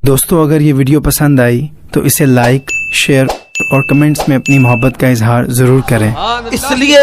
دوستو اگر یہ ویڈیو پسند آئی تو اسے لائک، شیئر اور کمنٹس میں اپنی محبت کا اظہار ضرور کریں۔ اس لیے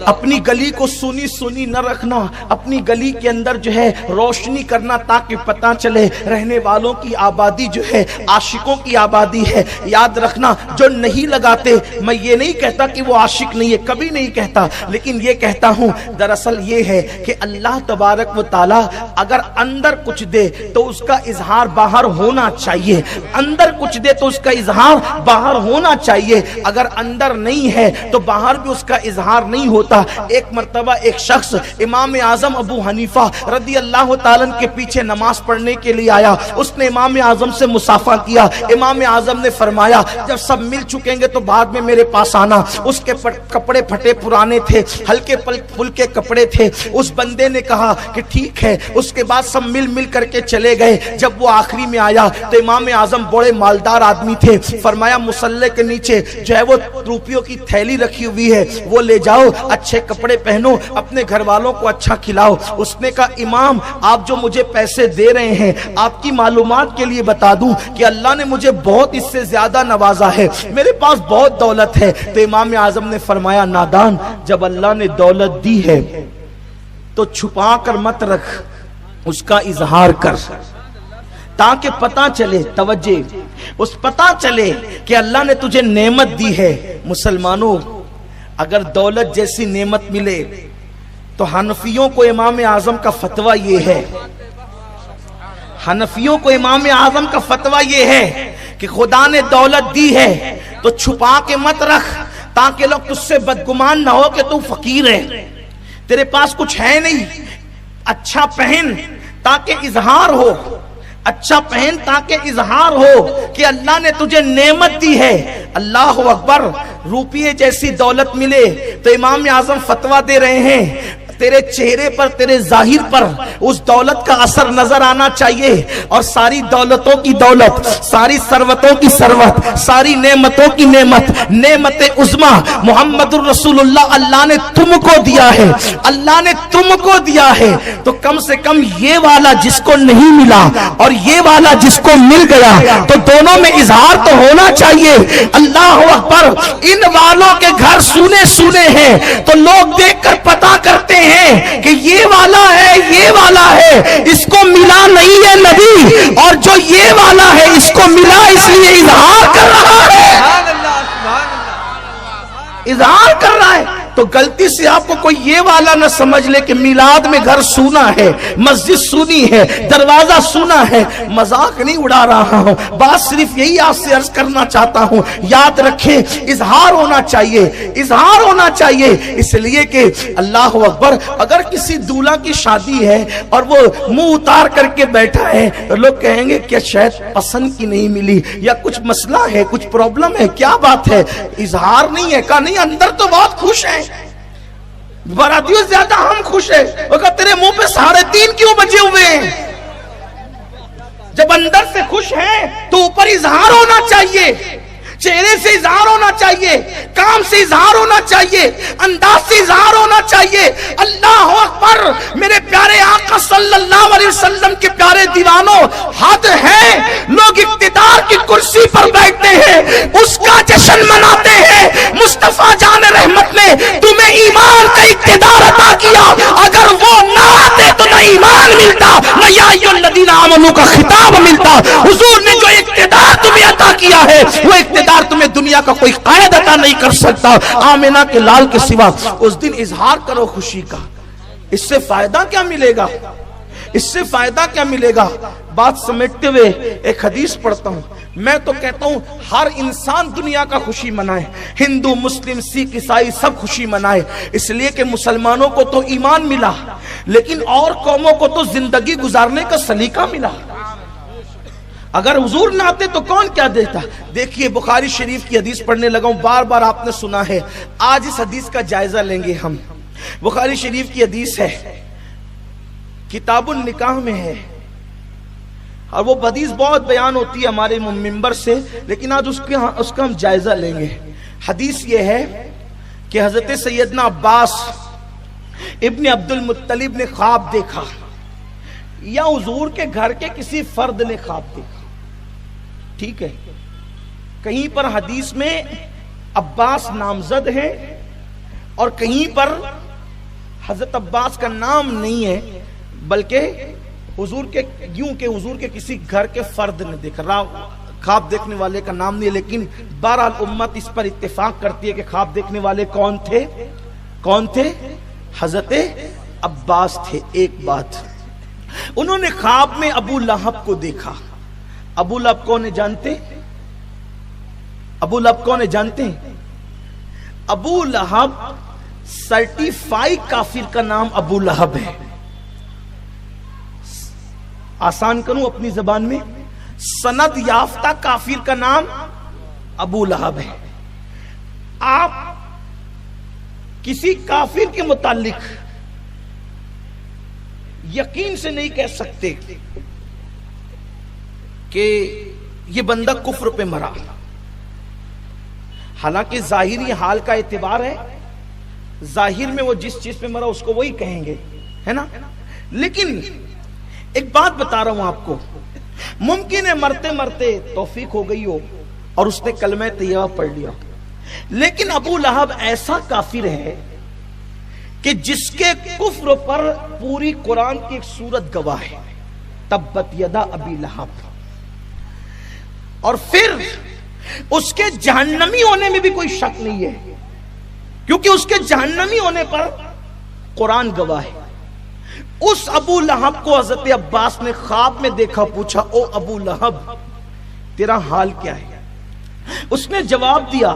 اپنی گلی کو سونی سونی نہ رکھنا، اپنی گلی کے اندر جو ہے روشنی کرنا تاکہ پتہ چلے رہنے والوں کی آبادی جو ہے عاشقوں کی آبادی ہے۔ یاد رکھنا جو نہیں لگاتے، میں یہ نہیں کہتا کہ وہ عاشق نہیں ہے، کبھی نہیں کہتا، لیکن یہ کہتا ہوں دراصل یہ ہے کہ اللہ تبارک و تعالی اگر اندر کچھ دے تو اس کا اظہار باہر ہونا چاہیے، اندر کچھ دے تو اس کا اظہار باہر ہونا چاہیے، اگر اندر نہیں ہے تو باہر بھی اس کا اظہار نہیں ہوتا۔ ایک مرتبہ ایک شخص امام اعظم ابو حنیفہ رضی اللہ تعالیٰ کے پیچھے نماز پڑھنے کے لیے آیا، اس نے امام اعظم سے مصافحہ کیا۔ امام اعظم نے فرمایا جب سب مل چکیں گے تو بعد میں میرے پاس آنا۔ اس کے کپڑے پھٹے پرانے تھے، ہلکے پھلکے کپڑے تھے۔ اس بندے نے کہا کہ ٹھیک ہے، اس کے بعد سب مل کر کے چلے گئے۔ جب وہ آخری میں آیا تو امام اعظم بڑے مالدار آدمی تھے، فرمایا مصلی کے نیچے جو ہے وہ روپیوں کی تھیلی رکھی ہوئی ہے، وہ لے جاؤ، اچھے کپڑے پہنو، اپنے گھر والوں کو اچھا کھلاؤ۔ اس نے کہا امام آپ جو مجھے پیسے دے رہے ہیں، آپ کی معلومات کے لیے بتا دوں کہ اللہ نے مجھے بہت اس سے زیادہ نوازا ہے، میرے پاس بہت دولت ہے۔ تو امام اعظم نے فرمایا نادان، جب اللہ نے دولت دی ہے تو چھپا کر مت رکھ، اس کا اظہار کر تاکہ پتہ چلے، توجہ، اس پتہ چلے کہ اللہ نے تجھے نعمت دی ہے۔ مسلمانوں اگر دولت جیسی نعمت ملے تو حنفیوں کو امام اعظم کا فتویٰ یہ ہے، حنفیوں کو امام اعظم کا فتویٰ یہ ہے کہ خدا نے دولت دی ہے تو چھپا کے مت رکھ تاکہ لوگ تجھ سے بدگمان نہ ہو کہ تو فقیر ہے، تیرے پاس کچھ ہے نہیں۔ اچھا پہن تاکہ اظہار ہو، اچھا پہن تاکہ اظہار ہو کہ اللہ نے تجھے نعمت دی ہے۔ اللہ اکبر، روپیے جیسی دولت ملے تو امام اعظم فتویٰ دے رہے ہیں تیرے چہرے پر، تیرے ظاہر پر اس دولت کا اثر نظر آنا چاہیے، اور ساری دولتوں کی دولت، ساری ثروتوں کی ثروت، ساری نعمتوں کی نعمت، نعمت عظمی محمد الرسول اللہ اللہ نے تم کو دیا ہے، اللہ نے تم کو دیا ہے، تو کم سے کم یہ والا جس کو نہیں ملا اور یہ والا جس کو مل گیا تو دونوں میں اظہار تو ہونا چاہیے۔ اللہ اکبر، ان والوں کے گھر سونے سونے ہیں تو لوگ دیکھ کر پتہ کرتے ہیں کہ یہ والا ہے، یہ والا ہے، اس کو ملا نہیں ہے نبی، اور جو یہ والا ہے اس کو ملا اس لیے اظہار کر رہا ہے، اظہار کر رہا ہے۔ تو غلطی سے آپ کو کوئی یہ والا نہ سمجھ لے کہ میلاد میں گھر سونا ہے، مسجد سونی ہے، دروازہ سونا ہے۔ مذاق نہیں اڑا رہا ہوں، بات صرف یہی آپ سے عرض کرنا چاہتا ہوں، یاد رکھیں اظہار ہونا چاہیے، اظہار ہونا چاہیے۔ اس لیے کہ اللہ اکبر، اگر کسی دولہا کی شادی ہے اور وہ منہ اتار کر کے بیٹھا ہے تو لوگ کہیں گے کہ شاید پسند کی نہیں ملی یا کچھ مسئلہ ہے، کچھ پرابلم ہے، کیا بات ہے؟ اظہار نہیں ہے۔ کہا نہیں، اندر تو بہت خوش ہیں، برادریوں زیادہ ہم خوش ہیں۔ وہ کہا تیرے منہ پہ 3:30 کیوں بجے ہوئے ہیں؟ جب اندر سے خوش ہیں تو اوپر اظہار ہونا چاہیے، چہرے سے اظہار ہونا چاہیے، کام سے اظہار ہونا چاہیے، انداز سے اظہار ہونا چاہیے۔ اللہ اکبر، میرے پیارے آقا صلی اللہ علیہ وسلم کے پیارے دیوانوں، حد ہے، لوگ اقتدار کی کرسی پر بیٹھتے ہیں، اس کا جشن مناتے ہیں۔ مصطفیٰ جان رحمت نے تمہیں ایمان کا اقتدار عطا کیا، اگر وہ نہ آتے تو نہ ایمان ملتا، نہ یا ایھا الذین آمنوا کا خطاب ملتا۔ حضور نے جو اقتدار تمہیں عطا کیا ہے وہ اقتدار تمہیں دنیا کا کوئی قائد عطا نہیں کر سکتا، آمنہ کے لال کے سوا۔ اس دن اظہار کرو خوشی کا، اس سے فائدہ کیا ملے گا؟ اس سے فائدہ کیا ملے گا؟ بات سمیٹتے ہوئے ایک حدیث پڑھتا ہوں۔ میں تو کہتا ہوں ہر انسان دنیا کا خوشی منائے، ہندو، مسلم، سکھ، عیسائی سب خوشی منائے، اس لیے کہ مسلمانوں کو تو ایمان ملا لیکن اور قوموں کو تو زندگی گزارنے کا سلیقہ ملا۔ اگر حضور نہ آتے تو کون کیا دیتا؟ دیکھیے بخاری شریف کی حدیث پڑھنے لگا ہوں، بار بار آپ نے سنا ہے، آج اس حدیث کا جائزہ لیں گے ہم۔ بخاری شریف کی حدیث ہے، کتاب النکاح میں ہے، اور وہ حدیث بہت بیان ہوتی ہے ہمارے ممبر سے، لیکن آج اس کا ہم جائزہ لیں گے۔ حدیث یہ ہے کہ حضرت سیدنا عباس ابن عبد المطلب نے خواب دیکھا، یا حضور کے گھر کے کسی فرد نے خواب دیکھا۔ ٹھیک ہے، کہیں پر حدیث میں عباس نامزد ہے اور کہیں پر حضرت عباس کا نام نہیں ہے، بلکہ حضور کے یوں کہ حضور کے کسی گھر کے فرد نے دیکھا، خواب دیکھنے والے کا نام نہیں ہے، لیکن بہرحال امت اس پر اتفاق کرتی ہے کہ خواب دیکھنے والے کون تھے؟ حضرت عباس تھے۔ ایک بات، انہوں نے خواب میں ابو لہب کو دیکھا۔ ابو لہب کون ہے جانتے؟ ابو لہب کون ہے جانتے ہیں؟ ابو لہب سرٹیفائی کافر کا نام ابو لہب ہے۔ آسان کروں اپنی زبان میں، سند یافتہ کافر کا نام ابو لہب ہے۔ آپ کسی کافر کے متعلق یقین سے نہیں کہہ سکتے کہ یہ بندہ کفر پہ مرا، حالانکہ ظاہری حال کا اعتبار ہے، ظاہر میں وہ جس چیز پہ مرا اس کو وہی کہیں گے، ہے نا؟ لیکن ایک بات بتا رہا ہوں آپ کو، ممکن ہے مرتے مرتے توفیق ہو گئی ہو اور اس نے کلمہ طیبہ پڑھ لیا، لیکن ابو لہب ایسا کافر ہے کہ جس کے کفر پر پوری قرآن کی ایک سورت گواہ ہے، تبت یدا ابی لہب، اور پھر اس کے جہنمی ہونے میں بھی کوئی شک نہیں ہے، کیونکہ اس کے جہنمی ہونے پر قرآن گواہ ہے۔ اس ابو لہب کو حضرت عباس نے خواب میں دیکھا، پوچھا او ابو لہب تیرا حال کیا ہے؟ اس نے جواب دیا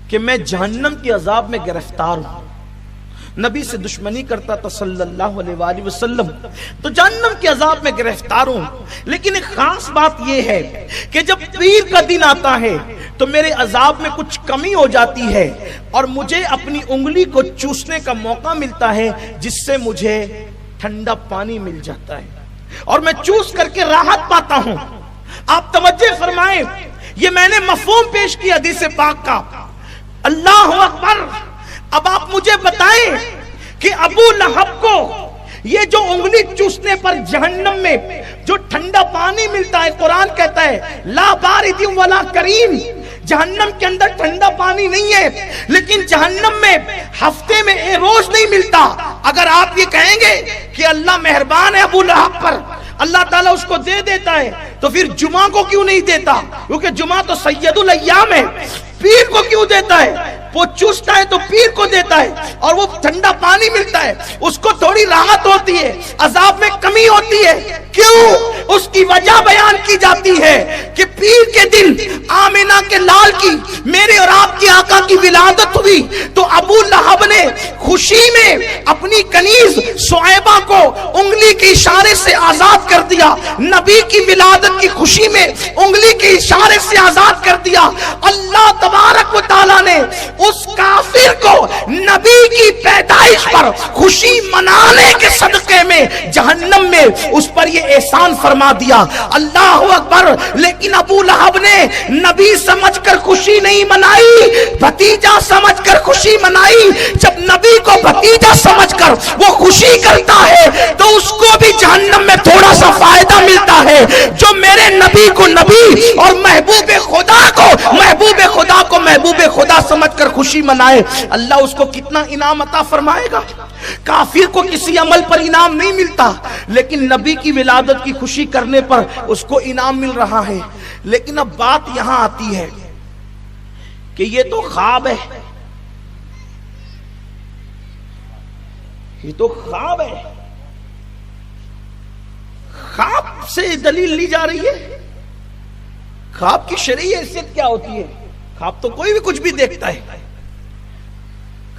کہ میں جہنم کے عذاب میں گرفتار ہوں، نبی سے دشمنی کرتا تھا صلی اللہ علیہ وآلہ وسلم، تو جہنم کے عذاب میں گرفتار ہوں، لیکن ایک خاص بات یہ ہے کہ جب پیر کا دن آتا ہے تو میرے عذاب میں کچھ کمی ہو جاتی ہے اور مجھے اپنی انگلی کو چوسنے کا موقع ملتا ہے، جس سے مجھے ٹھنڈا پانی مل جاتا ہے اور میں چوس کر کے راحت پاتا ہوں۔ آپ توجہ فرمائیں، یہ میں نے مفہوم پیش کیا حدیث پاک کا۔ اللہ اکبر! اب آپ مجھے بتائیں کہ ابو لہب کو یہ جو انگلی چوسنے پر جہنم میں جو ٹھنڈا پانی ملتا ہے، قرآن کہتا ہے لا بارد ولا کریم، جہنم کے اندر ٹھنڈا پانی نہیں ہے، لیکن جہنم میں ہفتے میں ایک روز نہیں ملتا۔ اگر آپ یہ کہیں گے کہ اللہ مہربان ہے ابو لہب پر، اللہ تعالیٰ اس کو دے دیتا ہے، تو پھر جمعہ کو کیوں نہیں دیتا؟ کیونکہ جمعہ تو سید الایام ہے۔ پیر کو کیوں دیتا ہے؟ وہ چوستا ہے تو پیر کو دیتا ہے، اور وہ ٹھنڈا پانی ملتا ہے، اس کو تھوڑی راحت ہوتی ہے، عذاب میں کمی ہوتی ہے۔ کیوں؟ اس کی وجہ بیان کی جاتی ہے کہ پیر کے دن آمینہ کے لال کی، میرے اور آپ کی آقا کی ولادت ہوئی، تو ابو لہب نے خوشی میں اپنی کنیز صہیبہ کو انگلی کے اشارے سے آزاد کر دیا، نبی کی ولادت کی خوشی میں انگلی کے اشارے سے آزاد کر دیا۔ اللہ تبارک و تعالیٰ نے اس کافر کو نبی کی پیدائش پر خوشی منانے کے صدقے میں جہنم میں اس پر یہ احسان فرما دیا۔ اللہ اکبر! لیکن ابو لہب نے نبی سمجھ کر خوشی نہیں منائی، بھتیجا سمجھ کر خوشی منائی۔ جب نبی کو بھتیجا سمجھ کر وہ خوشی کرتا ہے تو اس کو بھی جہنم میں تھوڑا سا فائدہ ملتا ہے۔ جو میرے نبی کو نبی اور محبوب خدا کو محبوب خدا سمجھ کر خوشی منائے، اللہ اس کو کتنا انعام عطا فرمائے گا۔ کافر کو کسی عمل پر انعام نہیں ملتا، لیکن نبی کی ولادت کی خوشی کرنے پر اس کو انعام مل رہا ہے۔ لیکن اب بات یہاں آتی ہے کہ یہ تو خواب ہے، یہ تو خواب ہے، خواب سے دلیل لی جا رہی ہے۔ خواب کی شرعی حیثیت کیا ہوتی ہے؟ خواب تو کوئی بھی کچھ بھی دیکھتا ہے،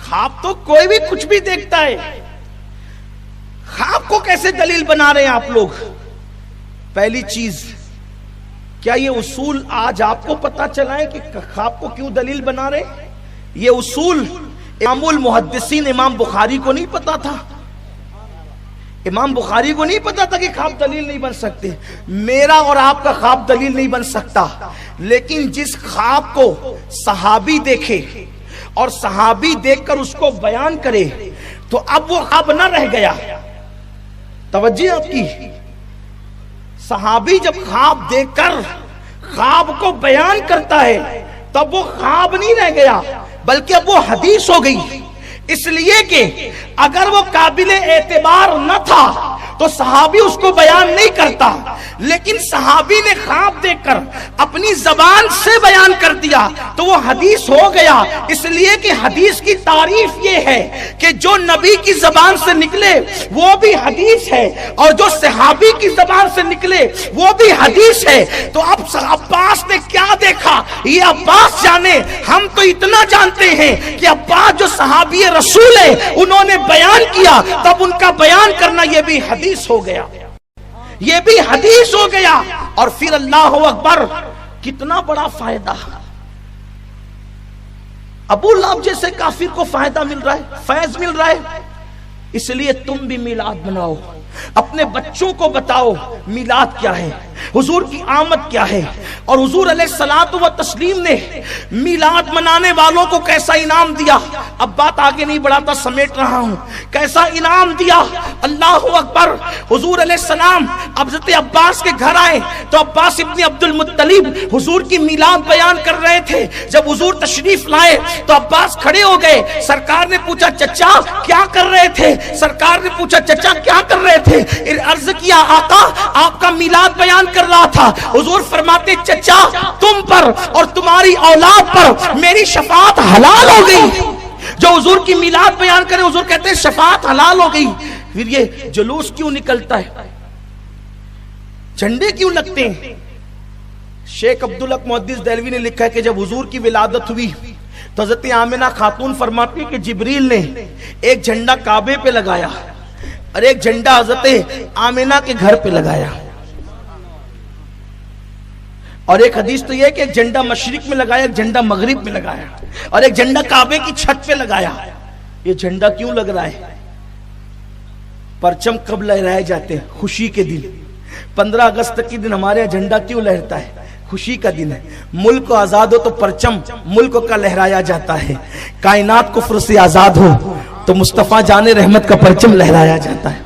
خواب تو کوئی بھی کچھ بھی دیکھتا ہے، خواب کو کیسے دلیل بنا رہے ہیں آپ لوگ؟ پہلی چیز، کیا یہ اصول آج آپ کو پتا چلا ہے کہ خواب کو کیوں دلیل بنا رہے ہیں؟ یہ اصول امام المحدثین امام بخاری کو نہیں پتا تھا، امام بخاری کو نہیں پتا تھا کہ خواب دلیل نہیں بن سکتے۔ میرا اور آپ کا خواب دلیل نہیں بن سکتا، لیکن جس خواب کو صحابی دیکھے اور صحابی دیکھ کر اس کو بیان کرے تو اب وہ خواب نہ رہ گیا۔ توجہ آپ کی، صحابی جب خواب دیکھ کر خواب کو بیان کرتا ہے تب وہ خواب نہیں رہ گیا بلکہ اب وہ حدیث ہو گئی. اس لیے کہ اگر وہ قابل اعتبار نہ تھا تو صحابی اس کو بیان نہیں کرتا، لیکن صحابی نے خواب دیکھ کر اپنی زبان سے بیان کر دیا تو وہ حدیث ہو گیا. اس لیے کہ حدیث کی تعریف یہ ہے کہ جو نبی کی زبان سے نکلے وہ بھی حدیث ہے، اور جو صحابی کی زبان سے نکلے وہ بھی حدیث ہے. تو اب عباس نے کیا دیکھا یہ عباس جانے، ہم تو اتنا جانتے ہیں کہ عباس جو صحابی رسول ہے انہوں نے بیان کیا، تب ان کا بیان کرنا یہ بھی حدیث ہو گیا، یہ بھی حدیث ہو گیا. اور پھر اللہ اکبر، کتنا بڑا فائدہ. ابو لہب جیسے کافر کو فائدہ مل رہا ہے، فیض مل رہا ہے. اس لیے تم بھی میلاد مناؤ، اپنے بچوں کو بتاؤ میلاد کیا ہے، حضور کی آمد کیا ہے. اور حضور علیہ الصلوۃ والتسلیم نے میلاد منانے والوں کو کیسا انعام دیا. اب بات آگے نہیں بڑھاتا، سمیٹ رہا ہوں. کیسا انعام دیا، اللہ اکبر. حضور علیہ السلام حضرت عباس کے گھر آئے تو عباس ابن عبد المطلب حضور کی میلاد بیان کر رہے تھے. جب حضور تشریف لائے تو عباس کھڑے ہو گئے. سرکار نے پوچھا چچا کیا کر رہے تھے؟ سرکار نے پوچھا چچا کیا کر رہے تھے؟ عرض کیا آقا آپ کا میلاد بیان کر رہا تھا. حضور فرماتے چچا تم پر اور تمہاری اولاد پر میری شفاعت حلال ہو گئی. جو حضور کی میلاد بیان کرے حضور کہتے ہیں شفاعت حلال ہو گئی. پھر یہ جلوس کیوں نکلتا ہے، جھنڈے کیوں لگتے ہیں؟ شیخ عبدالحق محدث دہلوی نے لکھا ہے کہ جب حضور کی ولادت ہوئی تو حضرت آمنہ خاتون فرماتی کہ جبریل نے ایک جھنڈا کعبے پہ لگایا اور ایک جھنڈا حضرت آمنہ کے گھر پہ لگایا. اور ایک حدیث تو یہ ہے کہ ایک جھنڈا مشرق میں لگایا، ایک جھنڈا مغرب میں لگایا، اور ایک جھنڈا کعبے کی چھت پہ لگایا. یہ جھنڈا کیوں لگ رہا ہے؟ پرچم کب لہرائے جاتے ہیں؟ خوشی کے دن. 15 اگست کے دن ہمارے یہاں جھنڈا کیوں لہرتا ہے؟ خوشی کا دن ہے. ملک آزاد ہو تو پرچم ملک کا لہرایا جاتا ہے. کائنات کفر سے آزاد ہو تو مصطفیٰ جان رحمت کا پرچم لہرایا جاتا ہے.